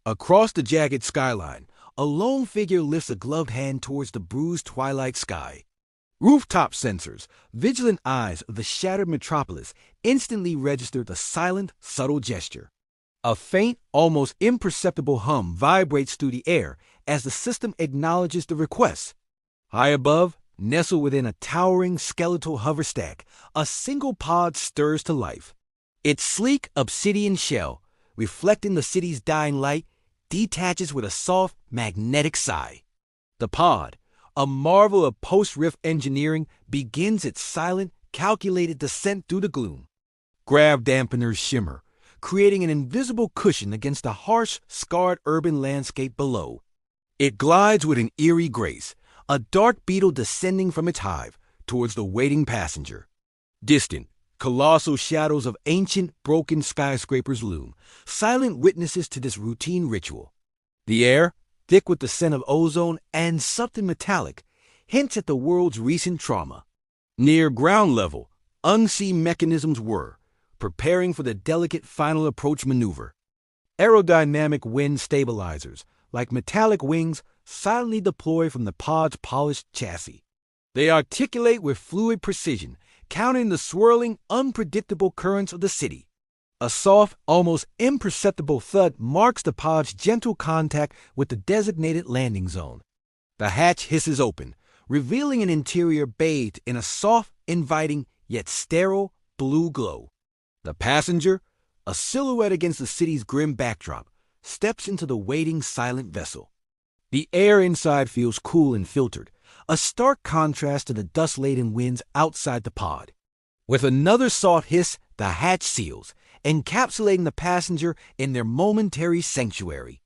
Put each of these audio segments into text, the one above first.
Across the jagged skyline, a lone figure lifts a gloved hand towards the bruised twilight sky. Rooftop sensors, vigilant eyes of the shattered metropolis, instantly register the silent, subtle gesture. A faint, almost imperceptible hum vibrates through the air as the system acknowledges the request. High above, nestled within a towering skeletal hover stack, a single pod stirs to life. Its sleek obsidian shell, reflecting the city's dying light, detaches with a soft, magnetic sigh. The pod, a marvel of post-rift engineering, begins its silent, calculated descent through the gloom. Grav dampeners shimmer, creating an invisible cushion against the harsh, scarred urban landscape below. It glides with an eerie grace, a dark beetle descending from its hive towards the waiting passenger. Distant, colossal shadows of ancient, broken skyscrapers loom, silent witnesses to this routine ritual. The air, thick with the scent of ozone and something metallic, hints at the world's recent trauma. Near ground level, unseen mechanisms whir, preparing for the delicate final approach maneuver. Aerodynamic wind stabilizers, like metallic wings, silently deploy from the pod's polished chassis. They articulate with fluid precision, countering the swirling, unpredictable currents of the city. A soft, almost imperceptible thud marks the pod's gentle contact with the designated landing zone. The hatch hisses open, revealing an interior bathed in a soft, inviting, yet sterile, blue glow. The passenger, a silhouette against the city's grim backdrop, steps into the waiting, silent vessel. The air inside feels cool and filtered, a stark contrast to the dust-laden winds outside the pod. With another soft hiss, the hatch seals, encapsulating the passenger in their momentary sanctuary.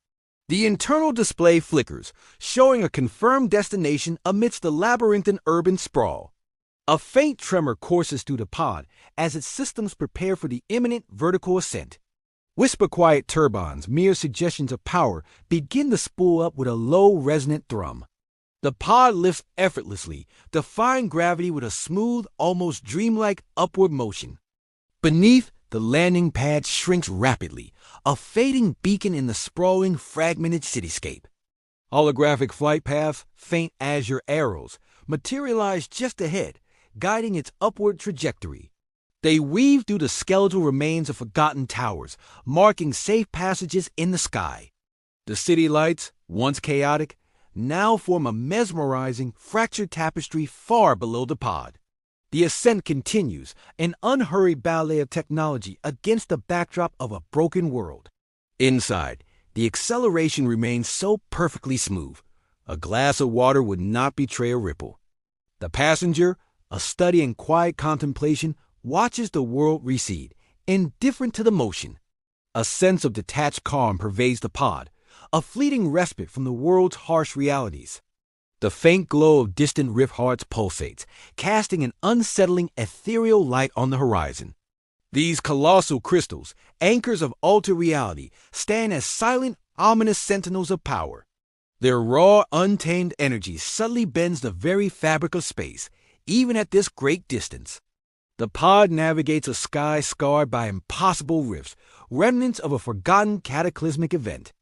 The internal display flickers, showing a confirmed destination amidst the labyrinthine urban sprawl. A faint tremor courses through the pod as its systems prepare for the imminent vertical ascent. Whisper-quiet turbines, mere suggestions of power, begin to spool up with a low, resonant thrum. The pod lifts effortlessly, defying gravity with a smooth, almost dreamlike upward motion. Beneath, the landing pad shrinks rapidly, a fading beacon in the sprawling, fragmented cityscape. Holographic flight paths, faint azure arrows, materialize just ahead, guiding its upward trajectory. They weave through the skeletal remains of forgotten towers, marking safe passages in the sky. The city lights, once chaotic, now form a mesmerizing, fractured tapestry far below the pod. The ascent continues, an unhurried ballet of technology against the backdrop of a broken world. Inside, the acceleration remains so perfectly smooth, a glass of water would not betray a ripple. The passenger, a study in quiet contemplation, watches the world recede, indifferent to the motion. A sense of detached calm pervades the pod, a fleeting respite from the world's harsh realities. The faint glow of distant rift hearts pulsates, casting an unsettling, ethereal light on the horizon. These colossal crystals, anchors of altered reality, stand as silent, ominous sentinels of power. Their raw, untamed energy subtly bends the very fabric of space, even at this great distance. The pod navigates a sky scarred by impossible rifts, remnants of a forgotten cataclysmic event.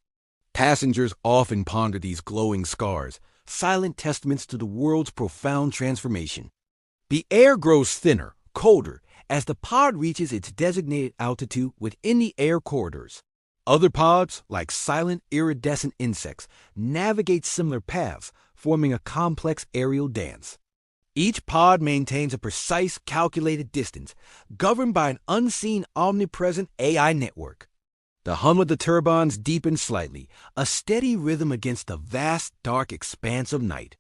Passengers often ponder these glowing scars, silent testaments to the world's profound transformation. The air grows thinner, colder, as the pod reaches its designated altitude within the air corridors. Other pods, like silent, iridescent insects, navigate similar paths, forming a complex aerial dance. Each pod maintains a precise, calculated distance, governed by an unseen, omnipresent AI network. The hum of the turbines deepens slightly, a steady rhythm against the vast, dark expanse of night.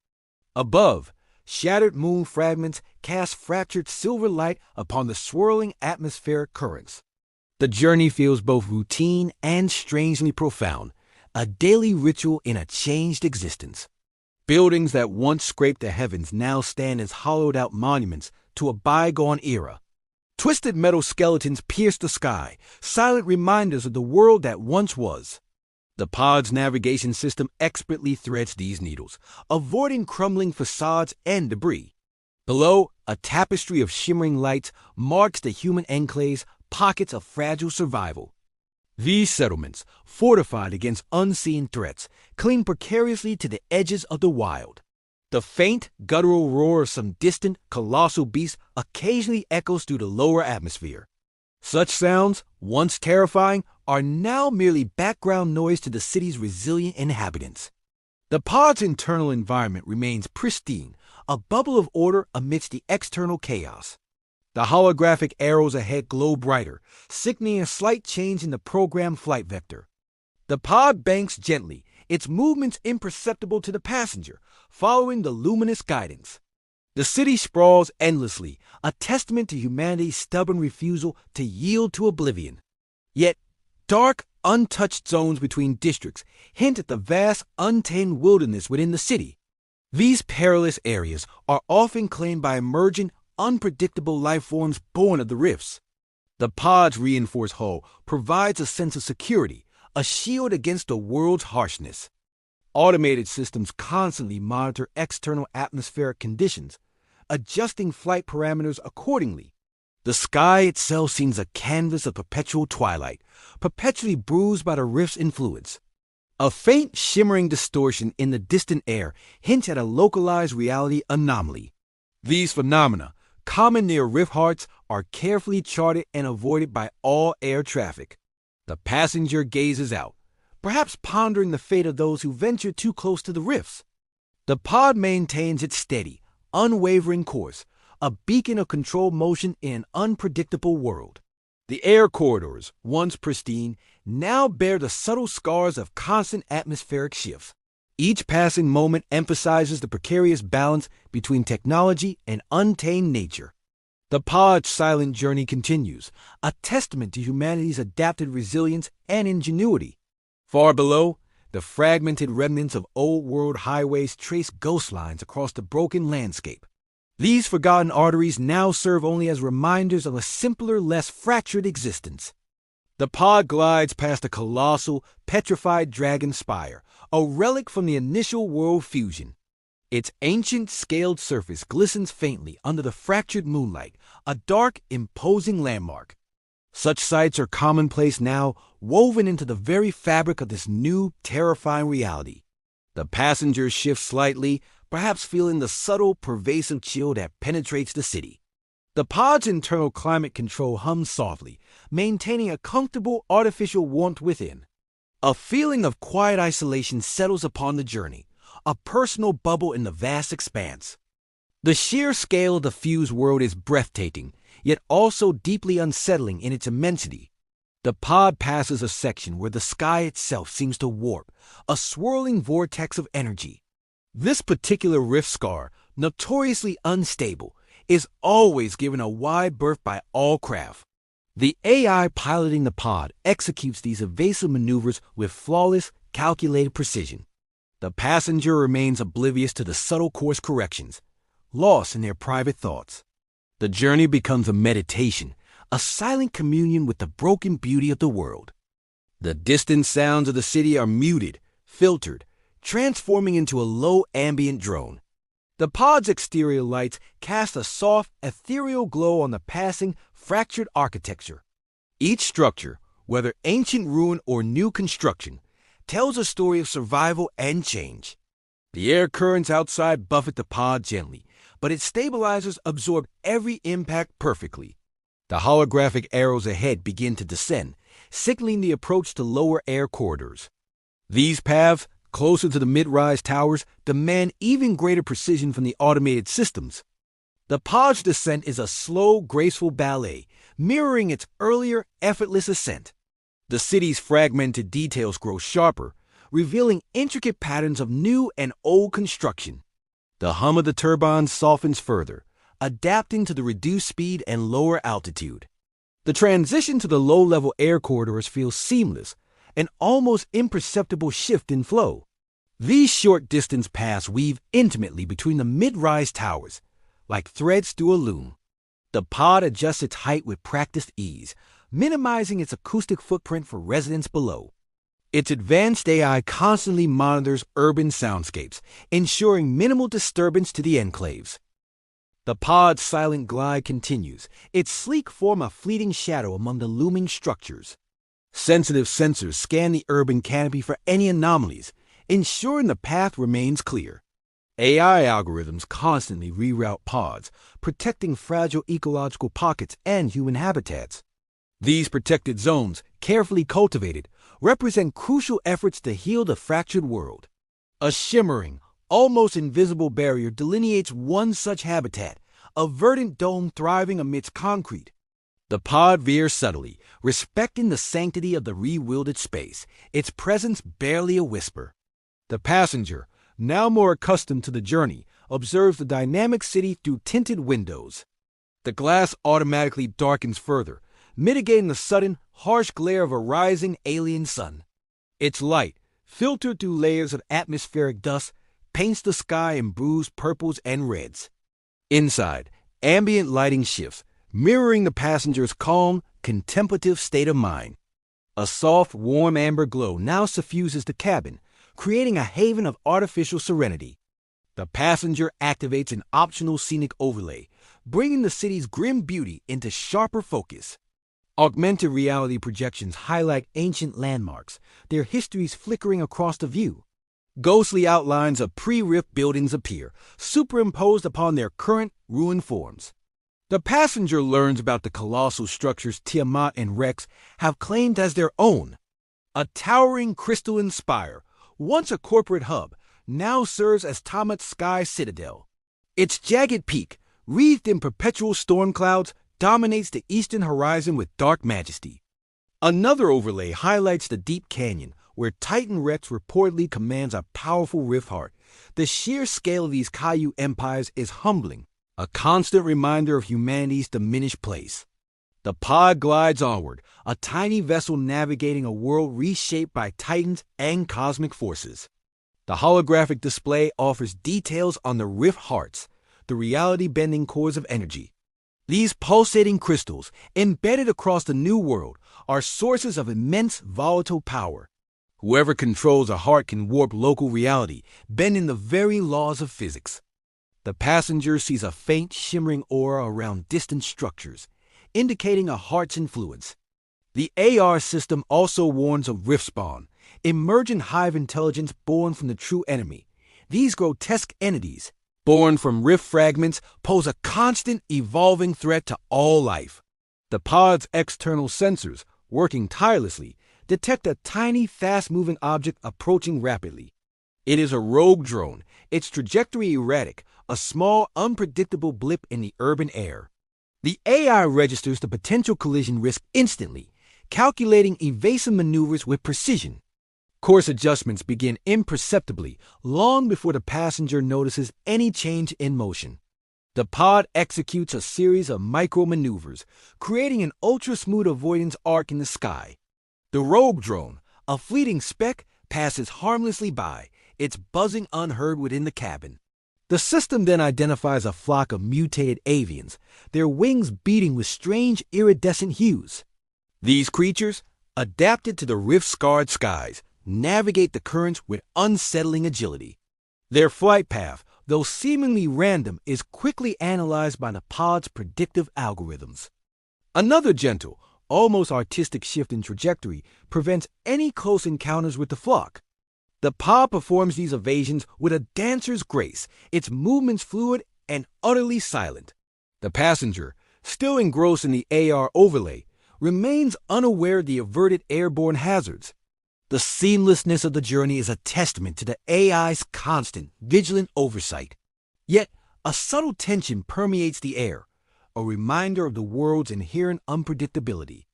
Above, shattered moon fragments cast fractured silver light upon the swirling atmospheric currents. The journey feels both routine and strangely profound, a daily ritual in a changed existence. Buildings that once scraped the heavens now stand as hollowed-out monuments to a bygone era. Twisted metal skeletons pierce the sky, silent reminders of the world that once was. The pod's navigation system expertly threads these needles, avoiding crumbling facades and debris. Below, a tapestry of shimmering lights marks the human enclave's pockets of fragile survival. These settlements, fortified against unseen threats, cling precariously to the edges of the wild. The faint, guttural roar of some distant, colossal beast occasionally echoes through the lower atmosphere. Such sounds, once terrifying, are now merely background noise to the city's resilient inhabitants. The pod's internal environment remains pristine, a bubble of order amidst the external chaos. The holographic arrows ahead glow brighter, signaling a slight change in the programmed flight vector. The pod banks gently, its movements imperceptible to the passenger, following the luminous guidance. The city sprawls endlessly, a testament to humanity's stubborn refusal to yield to oblivion. Yet, dark, untouched zones between districts hint at the vast, untamed wilderness within the city. These perilous areas are often claimed by emergent, unpredictable life forms born of the rifts. The pod's reinforced hull provides a sense of security, a shield against the world's harshness. Automated systems constantly monitor external atmospheric conditions, adjusting flight parameters accordingly. The sky itself seems a canvas of perpetual twilight, perpetually bruised by the rift's influence. A faint shimmering distortion in the distant air hints at a localized reality anomaly. These phenomena, common near rift hearts, are carefully charted and avoided by all air traffic. The passenger gazes out, perhaps pondering the fate of those who venture too close to the rifts. The pod maintains its steady, unwavering course, a beacon of controlled motion in an unpredictable world. The air corridors, once pristine, now bear the subtle scars of constant atmospheric shifts. Each passing moment emphasizes the precarious balance between technology and untamed nature. The pod's silent journey continues, a testament to humanity's adapted resilience and ingenuity. Far below, the fragmented remnants of old-world highways trace ghost lines across the broken landscape. These forgotten arteries now serve only as reminders of a simpler, less fractured existence. The pod glides past a colossal, petrified dragon spire, a relic from the initial world fusion. Its ancient, scaled surface glistens faintly under the fractured moonlight, a dark, imposing landmark. Such sights are commonplace now, woven into the very fabric of this new, terrifying reality. The passengers shift slightly, perhaps feeling the subtle, pervasive chill that penetrates the city. The pod's internal climate control hums softly, maintaining a comfortable, artificial warmth within. A feeling of quiet isolation settles upon the journey, a personal bubble in the vast expanse. The sheer scale of the fused world is breathtaking, yet also deeply unsettling in its immensity. The pod passes a section where the sky itself seems to warp, a swirling vortex of energy. This particular rift scar, notoriously unstable, is always given a wide berth by all craft. The AI piloting the pod executes these evasive maneuvers with flawless, calculated precision. The passenger remains oblivious to the subtle course corrections, lost in their private thoughts. The journey becomes a meditation, a silent communion with the broken beauty of the world. The distant sounds of the city are muted, filtered, transforming into a low ambient drone. The pod's exterior lights cast a soft, ethereal glow on the passing, fractured architecture. Each structure, whether ancient ruin or new construction, tells a story of survival and change. The air currents outside buffet the pod gently, but its stabilizers absorb every impact perfectly. The holographic arrows ahead begin to descend, signaling the approach to lower air corridors. These paths, closer to the mid-rise towers, demand even greater precision from the automated systems. The pod's descent is a slow, graceful ballet, mirroring its earlier, effortless ascent. The city's fragmented details grow sharper, revealing intricate patterns of new and old construction. The hum of the turbines softens further, adapting to the reduced speed and lower altitude. The transition to the low-level air corridors feels seamless, an almost imperceptible shift in flow. These short-distance paths weave intimately between the mid-rise towers, like threads through a loom. The pod adjusts its height with practiced ease, minimizing its acoustic footprint for residents below. Its advanced AI constantly monitors urban soundscapes, ensuring minimal disturbance to the enclaves. The pod's silent glide continues, its sleek form a fleeting shadow among the looming structures. Sensitive sensors scan the urban canopy for any anomalies, ensuring the path remains clear. AI algorithms constantly reroute pods, protecting fragile ecological pockets and human habitats. These protected zones, carefully cultivated, represent crucial efforts to heal the fractured world. A shimmering, almost invisible barrier delineates one such habitat, a verdant dome thriving amidst concrete. The pod veers subtly, respecting the sanctity of the re-wielded space, its presence barely a whisper. The passenger, now more accustomed to the journey, observes the dynamic city through tinted windows. The glass automatically darkens further, mitigating the sudden, harsh glare of a rising alien sun. Its light, filtered through layers of atmospheric dust, paints the sky in bruised purples and reds. Inside, ambient lighting shifts, mirroring the passenger's calm, contemplative state of mind. A soft, warm amber glow now suffuses the cabin, creating a haven of artificial serenity. The passenger activates an optional scenic overlay, bringing the city's grim beauty into sharper focus. Augmented reality projections highlight ancient landmarks, their histories flickering across the view. Ghostly outlines of pre-rift buildings appear, superimposed upon their current ruined forms. The passenger learns about the colossal structures Tiamat and Rex have claimed as their own. A towering crystalline spire, once a corporate hub, now serves as Tiamat's sky citadel. Its jagged peak, wreathed in perpetual storm clouds, dominates the eastern horizon with dark majesty. Another overlay highlights the deep canyon, where Titan Rex reportedly commands a powerful rift heart. The sheer scale of these Kaiju empires is humbling, a constant reminder of humanity's diminished place. The pod glides onward, a tiny vessel navigating a world reshaped by titans and cosmic forces. The holographic display offers details on the rift hearts, the reality-bending cores of energy. These pulsating crystals, embedded across the new world, are sources of immense volatile power. Whoever controls a heart can warp local reality, bending the very laws of physics. The passenger sees a faint, shimmering aura around distant structures, indicating a heart's influence. The AR system also warns of rift spawn, emergent hive intelligence born from the true enemy. These grotesque entities, born from rift fragments, pose a constant, evolving threat to all life. The pod's external sensors, working tirelessly, detect a tiny, fast-moving object approaching rapidly. It is a rogue drone, its trajectory erratic, a small, unpredictable blip in the urban air. The AI registers the potential collision risk instantly, calculating evasive maneuvers with precision. Course adjustments begin imperceptibly, long before the passenger notices any change in motion. The pod executes a series of micro-maneuvers, creating an ultra-smooth avoidance arc in the sky. The rogue drone, a fleeting speck, passes harmlessly by, its buzzing unheard within the cabin. The system then identifies a flock of mutated avians, their wings beating with strange iridescent hues. These creatures, adapted to the rift-scarred skies, navigate the currents with unsettling agility. Their flight path, though seemingly random, is quickly analyzed by the pod's predictive algorithms. Another gentle, almost artistic shift in trajectory prevents any close encounters with the flock. The pod performs these evasions with a dancer's grace, its movements fluid and utterly silent. The passenger, still engrossed in the AR overlay, remains unaware of the averted airborne hazards. The seamlessness of the journey is a testament to the AI's constant, vigilant oversight. Yet, a subtle tension permeates the air, a reminder of the world's inherent unpredictability.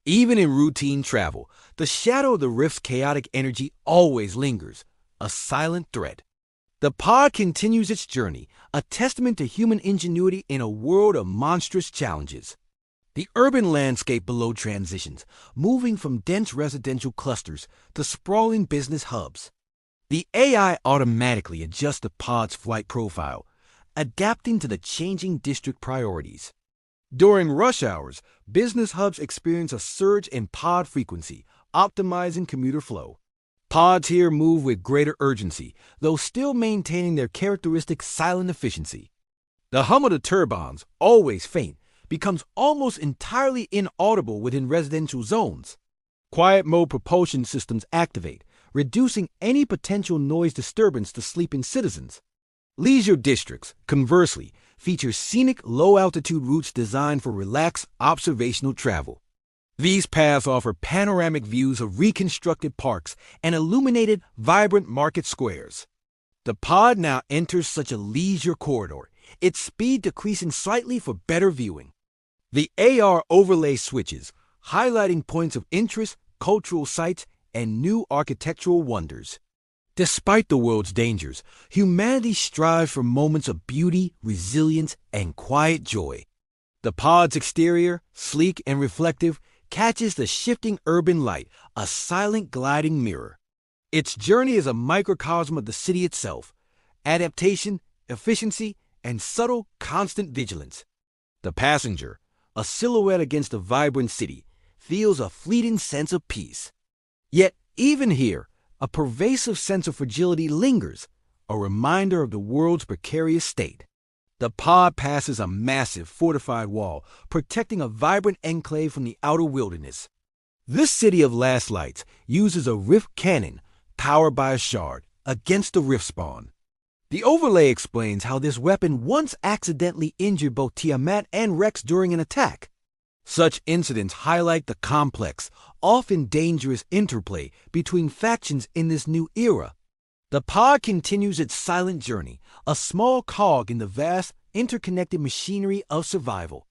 Even in routine travel, the shadow of the rift's chaotic energy always lingers, a silent threat. The pod continues its journey, a testament to human ingenuity in a world of monstrous challenges. The urban landscape below transitions, moving from dense residential clusters to sprawling business hubs. The AI automatically adjusts the pod's flight profile, adapting to the changing district priorities. During rush hours, business hubs experience a surge in pod frequency, optimizing commuter flow. Pods here move with greater urgency, though still maintaining their characteristic silent efficiency. The hum of the turbines, always faint, becomes almost entirely inaudible within residential zones. Quiet mode propulsion systems activate, reducing any potential noise disturbance to sleeping citizens. Leisure districts, conversely, feature scenic low-altitude routes designed for relaxed observational travel. These paths offer panoramic views of reconstructed parks and illuminated, vibrant market squares. The pod now enters such a leisure corridor, its speed decreasing slightly for better viewing. The AR overlay switches, highlighting points of interest, cultural sites, and new architectural wonders. Despite the world's dangers, humanity strives for moments of beauty, resilience, and quiet joy. The pod's exterior, sleek and reflective, catches the shifting urban light, a silent gliding mirror. Its journey is a microcosm of the city itself: adaptation, efficiency, and subtle, constant vigilance. The passenger, a silhouette against a vibrant city, feels a fleeting sense of peace. Yet, even here, a pervasive sense of fragility lingers, a reminder of the world's precarious state. The pod passes a massive, fortified wall, protecting a vibrant enclave from the outer wilderness. This city of last lights uses a rift cannon, powered by a shard, against the rift spawn. The overlay explains how this weapon once accidentally injured both Tiamat and Rex during an attack. Such incidents highlight the complex, often dangerous interplay between factions in this new era. The pod continues its silent journey, a small cog in the vast, interconnected machinery of survival.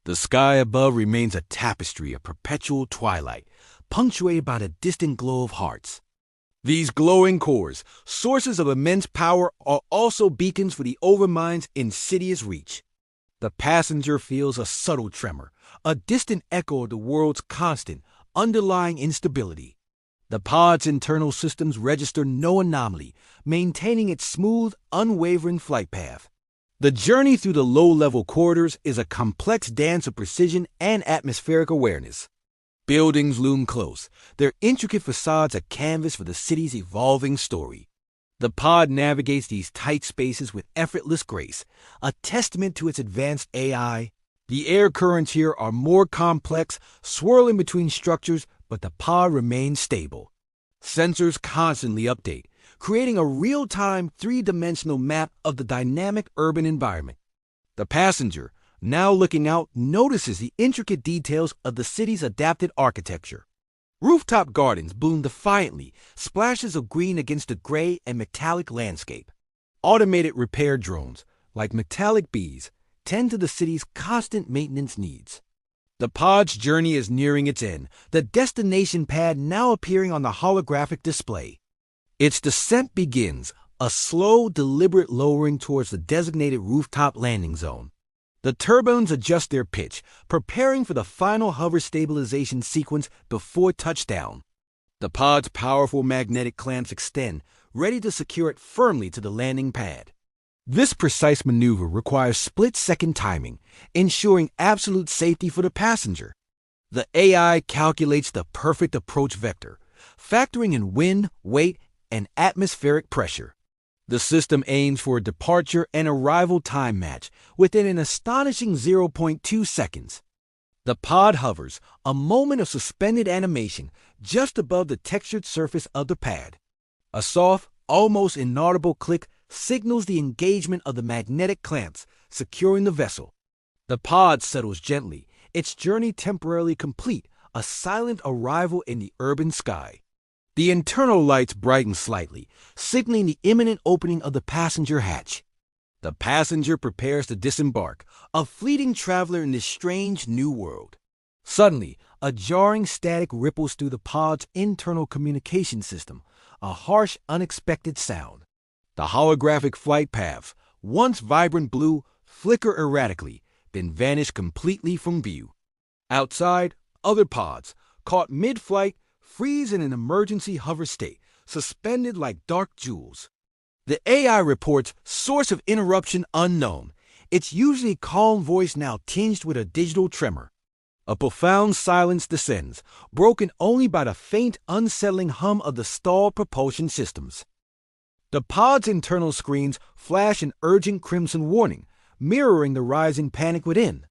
The sky above remains a tapestry of perpetual twilight, punctuated by the distant glow of hearts. These glowing cores, sources of immense power, are also beacons for the overmind's insidious reach. The passenger feels a subtle tremor, a distant echo of the world's constant, underlying instability. The pod's internal systems register no anomaly, maintaining its smooth, unwavering flight path. The journey through the low-level corridors is a complex dance of precision and atmospheric awareness. Buildings loom close, their intricate facades a canvas for the city's evolving story. The pod navigates these tight spaces with effortless grace, a testament to its advanced AI. The air currents here are more complex, swirling between structures, but the pod remains stable. Sensors constantly update, creating a real-time, three-dimensional map of the dynamic urban environment. The passenger, now looking out, notices the intricate details of the city's adapted architecture. Rooftop gardens bloom defiantly, splashes of green against the gray and metallic landscape. Automated repair drones, like metallic bees, tend to the city's constant maintenance needs. The pod's journey is nearing its end, the destination pad now appearing on the holographic display. Its descent begins, a slow, deliberate lowering towards the designated rooftop landing zone. The turbines adjust their pitch, preparing for the final hover stabilization sequence before touchdown. The pod's powerful magnetic clamps extend, ready to secure it firmly to the landing pad. This precise maneuver requires split-second timing, ensuring absolute safety for the passenger. The AI calculates the perfect approach vector, factoring in wind, weight, and atmospheric pressure. The system aims for a departure and arrival time match within an astonishing 0.2 seconds. The pod hovers, a moment of suspended animation, just above the textured surface of the pad. A soft, almost inaudible click signals the engagement of the magnetic clamps, securing the vessel. The pod settles gently, its journey temporarily complete, a silent arrival in the urban sky. The internal lights brighten slightly, signaling the imminent opening of the passenger hatch. The passenger prepares to disembark, a fleeting traveler in this strange new world. Suddenly, a jarring static ripples through the pod's internal communication system, a harsh, unexpected sound. The holographic flight paths, once vibrant blue, flicker erratically, then vanish completely from view. Outside, other pods, caught mid-flight, freeze in an emergency hover state, suspended like dark jewels. The AI reports source of interruption unknown, its usually calm voice now tinged with a digital tremor. A profound silence descends, broken only by the faint, unsettling hum of the stalled propulsion systems. The pod's internal screens flash an urgent crimson warning, mirroring the rising panic within.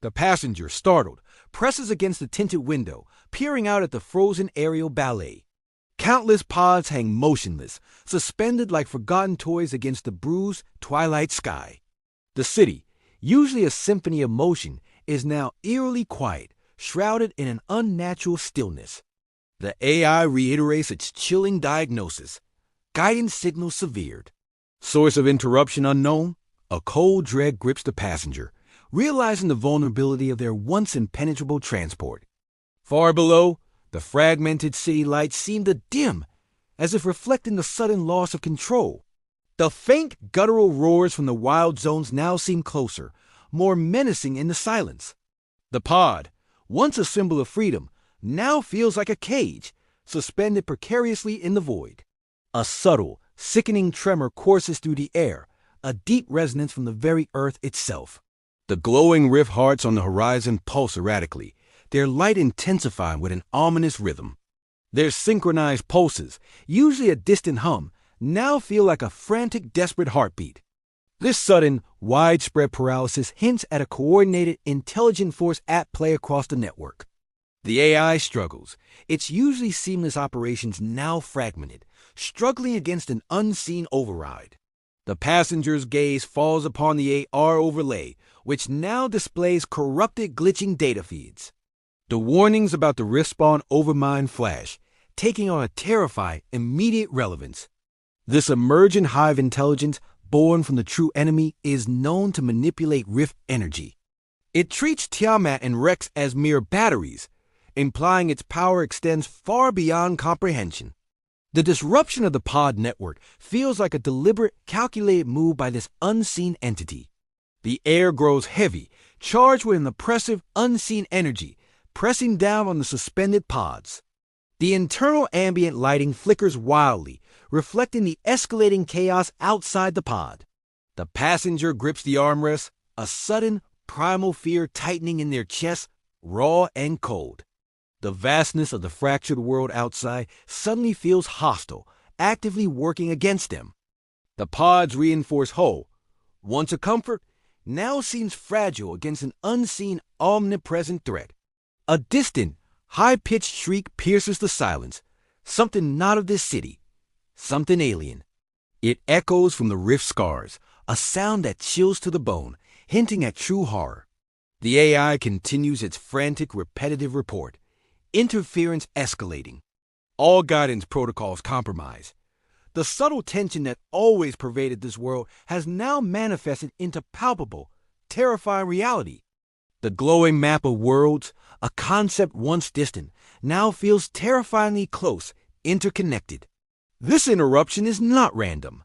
The passenger, startled, presses against the tinted window, peering out at the frozen aerial ballet. Countless pods hang motionless, suspended like forgotten toys against the bruised twilight sky. The city, usually a symphony of motion, is now eerily quiet, shrouded in an unnatural stillness. The AI reiterates its chilling diagnosis. Guidance signal severed. Source of interruption unknown. A cold dread grips the passenger, realizing the vulnerability of their once impenetrable transport. Far below, the fragmented city lights seem to dim, as if reflecting the sudden loss of control. The faint guttural roars from the wild zones now seem closer, more menacing in the silence. The pod, once a symbol of freedom, now feels like a cage, suspended precariously in the void. A subtle, sickening tremor courses through the air, a deep resonance from the very earth itself. The glowing rift hearts on the horizon pulse erratically, their light intensifying with an ominous rhythm. Their synchronized pulses, usually a distant hum, now feel like a frantic, desperate heartbeat. This sudden, widespread paralysis hints at a coordinated, intelligent force at play across the network. The AI struggles, its usually seamless operations now fragmented, struggling against an unseen override. The passenger's gaze falls upon the AR overlay, which now displays corrupted, glitching data feeds. The warnings about the rift-spawn overmine flash, taking on a terrifying, immediate relevance. This emergent hive intelligence, born from the true enemy, is known to manipulate rift energy. It treats Tiamat and Rex as mere batteries, implying its power extends far beyond comprehension. The disruption of the pod network feels like a deliberate, calculated move by this unseen entity. The air grows heavy, charged with an oppressive, unseen energy, pressing down on the suspended pods. The internal ambient lighting flickers wildly, reflecting the escalating chaos outside the pod. The passenger grips the armrest, a sudden, primal fear tightening in their chests, raw and cold. The vastness of the fractured world outside suddenly feels hostile, actively working against them. The pod's reinforced hull, once a comfort, now seems fragile against an unseen, omnipresent threat. A distant, high-pitched shriek pierces the silence, something not of this city, something alien. It echoes from the rift scars, a sound that chills to the bone, hinting at true horror. The AI continues its frantic, repetitive report, interference escalating. All guidance protocols compromised. The subtle tension that always pervaded this world has now manifested into palpable, terrifying reality. The glowing map of worlds, a concept once distant, now feels terrifyingly close, interconnected. This interruption is not random.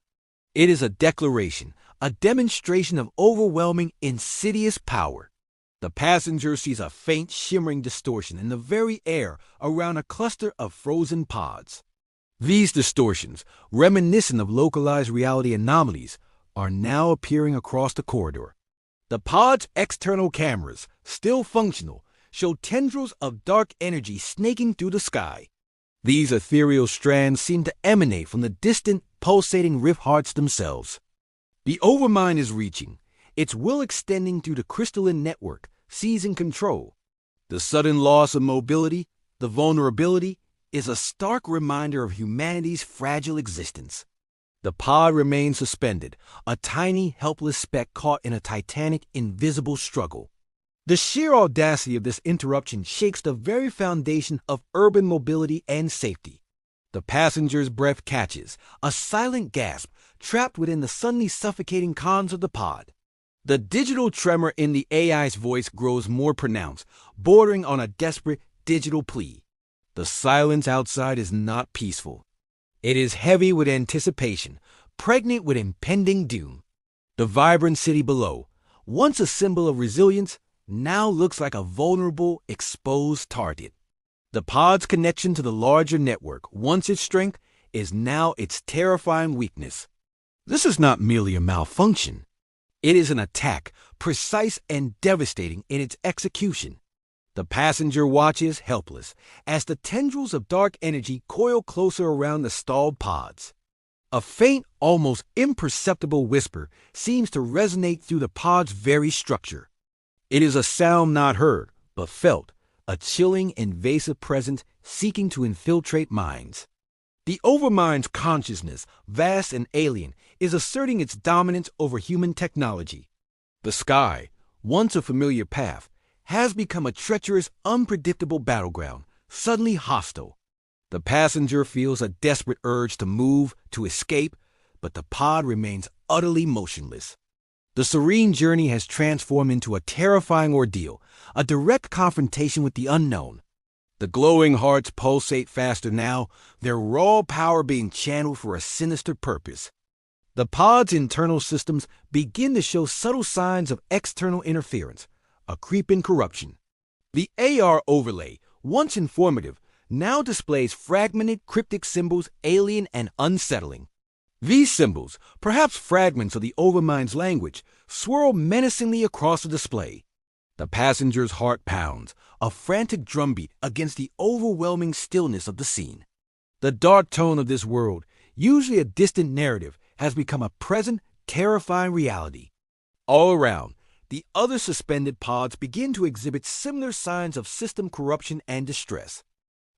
It is a declaration, a demonstration of overwhelming, insidious power. The passenger sees a faint, shimmering distortion in the very air around a cluster of frozen pods. These distortions, reminiscent of localized reality anomalies, are now appearing across the corridor. The pod's external cameras, still functional, show tendrils of dark energy snaking through the sky. These ethereal strands seem to emanate from the distant, pulsating rift hearts themselves. The overmind is reaching, its will extending through the crystalline network, seizing control. The sudden loss of mobility, the vulnerability, is a stark reminder of humanity's fragile existence. The pod remains suspended, a tiny, helpless speck caught in a titanic, invisible struggle. The sheer audacity of this interruption shakes the very foundation of urban mobility and safety. The passenger's breath catches, a silent gasp, trapped within the suddenly suffocating cons of the pod. The digital tremor in the AI's voice grows more pronounced, bordering on a desperate digital plea. The silence outside is not peaceful. It is heavy with anticipation, pregnant with impending doom. The vibrant city below, once a symbol of resilience, now looks like a vulnerable, exposed target. The pod's connection to the larger network, once its strength, is now its terrifying weakness. This is not merely a malfunction. It is an attack, precise and devastating in its execution. The passenger watches helpless as the tendrils of dark energy coil closer around the stalled pods. A faint, almost imperceptible whisper seems to resonate through the pod's very structure. It is a sound not heard, but felt, a chilling, invasive presence seeking to infiltrate minds. The overmind's consciousness, vast and alien, is asserting its dominance over human technology. The sky, once a familiar path, has become a treacherous, unpredictable battleground, suddenly hostile. The passenger feels a desperate urge to move, to escape, but the pod remains utterly motionless. The serene journey has transformed into a terrifying ordeal, a direct confrontation with the unknown. The glowing hearts pulsate faster now, their raw power being channeled for a sinister purpose. The pod's internal systems begin to show subtle signs of external interference, a creeping corruption. The AR overlay, once informative, now displays fragmented cryptic symbols alien and unsettling. These symbols, perhaps fragments of the overmind's language, swirl menacingly across the display. The passenger's heart pounds, a frantic drumbeat against the overwhelming stillness of the scene. The dark tone of this world, usually a distant narrative, has become a present, terrifying reality. All around, the other suspended pods begin to exhibit similar signs of system corruption and distress.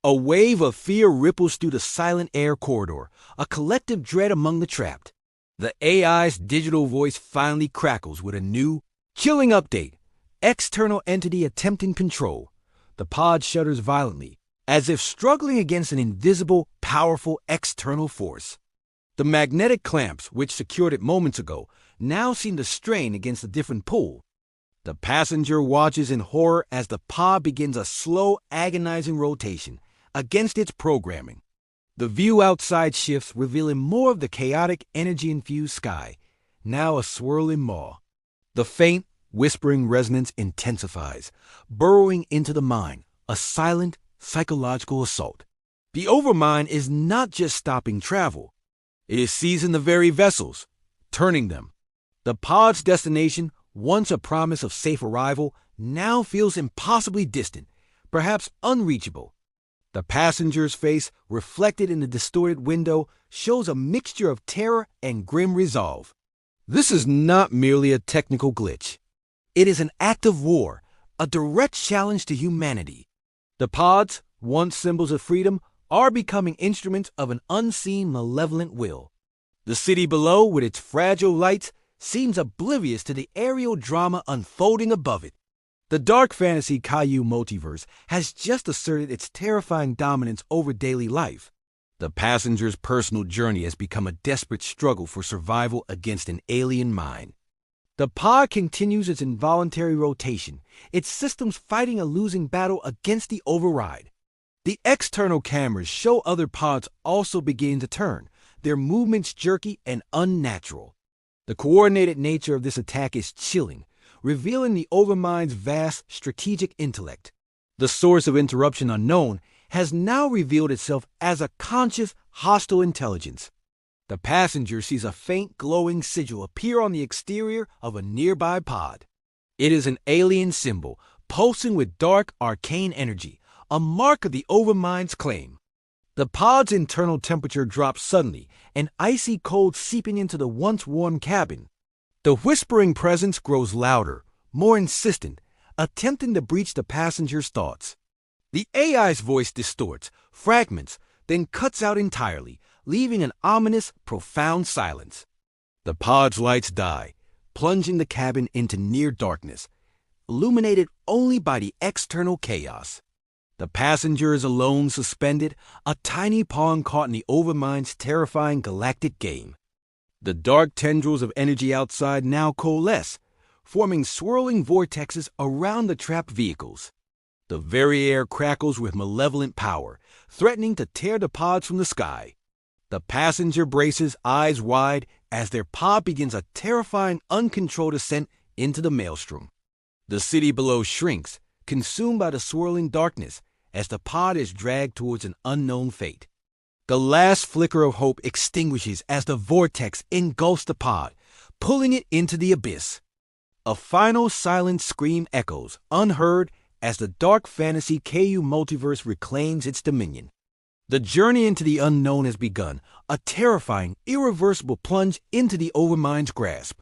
A wave of fear ripples through the silent air corridor, a collective dread among the trapped. The AI's digital voice finally crackles with a new, chilling update. External entity attempting control. The pod shudders violently, as if struggling against an invisible, powerful external force. The magnetic clamps, which secured it moments ago, now seem to strain against a different pull. The passenger watches in horror as the pod begins a slow, agonizing rotation against its programming. The view outside shifts, revealing more of the chaotic, energy-infused sky, now a swirling maw. The faint, whispering resonance intensifies, burrowing into the mind, a silent, psychological assault. The overmind is not just stopping travel. It is seizing the very vessels, turning them. The pod's destination, once a promise of safe arrival, now feels impossibly distant, perhaps unreachable. The passenger's face, reflected in the distorted window, shows a mixture of terror and grim resolve. This is not merely a technical glitch. It is an act of war, a direct challenge to humanity. The pods, once symbols of freedom, are becoming instruments of an unseen, malevolent will. The city below, with its fragile lights, seems oblivious to the aerial drama unfolding above it. The dark fantasy Caillou multiverse has just asserted its terrifying dominance over daily life. The passenger's personal journey has become a desperate struggle for survival against an alien mind. The pod continues its involuntary rotation, its systems fighting a losing battle against the override. The external cameras show other pods also begin to turn, their movements jerky and unnatural. The coordinated nature of this attack is chilling, revealing the overmind's vast strategic intellect. The source of interruption unknown has now revealed itself as a conscious, hostile intelligence. The passenger sees a faint glowing sigil appear on the exterior of a nearby pod. It is an alien symbol, pulsing with dark, arcane energy, a mark of the overmind's claim. The pod's internal temperature drops suddenly, an icy cold seeping into the once warm cabin. The whispering presence grows louder, more insistent, attempting to breach the passenger's thoughts. The AI's voice distorts, fragments, then cuts out entirely, leaving an ominous, profound silence. The pod's lights die, plunging the cabin into near darkness, illuminated only by the external chaos. The passenger is alone, suspended, a tiny pawn caught in the overmind's terrifying galactic game. The dark tendrils of energy outside now coalesce, forming swirling vortexes around the trapped vehicles. The very air crackles with malevolent power, threatening to tear the pods from the sky. The passenger braces, eyes wide, as their pod begins a terrifying, uncontrolled ascent into the maelstrom. The city below shrinks, consumed by the swirling darkness, as the pod is dragged towards an unknown fate. The last flicker of hope extinguishes as the vortex engulfs the pod, pulling it into the abyss. A final silent scream echoes, unheard, as the dark fantasy Caillou multiverse reclaims its dominion. The journey into the unknown has begun, a terrifying, irreversible plunge into the overmind's grasp.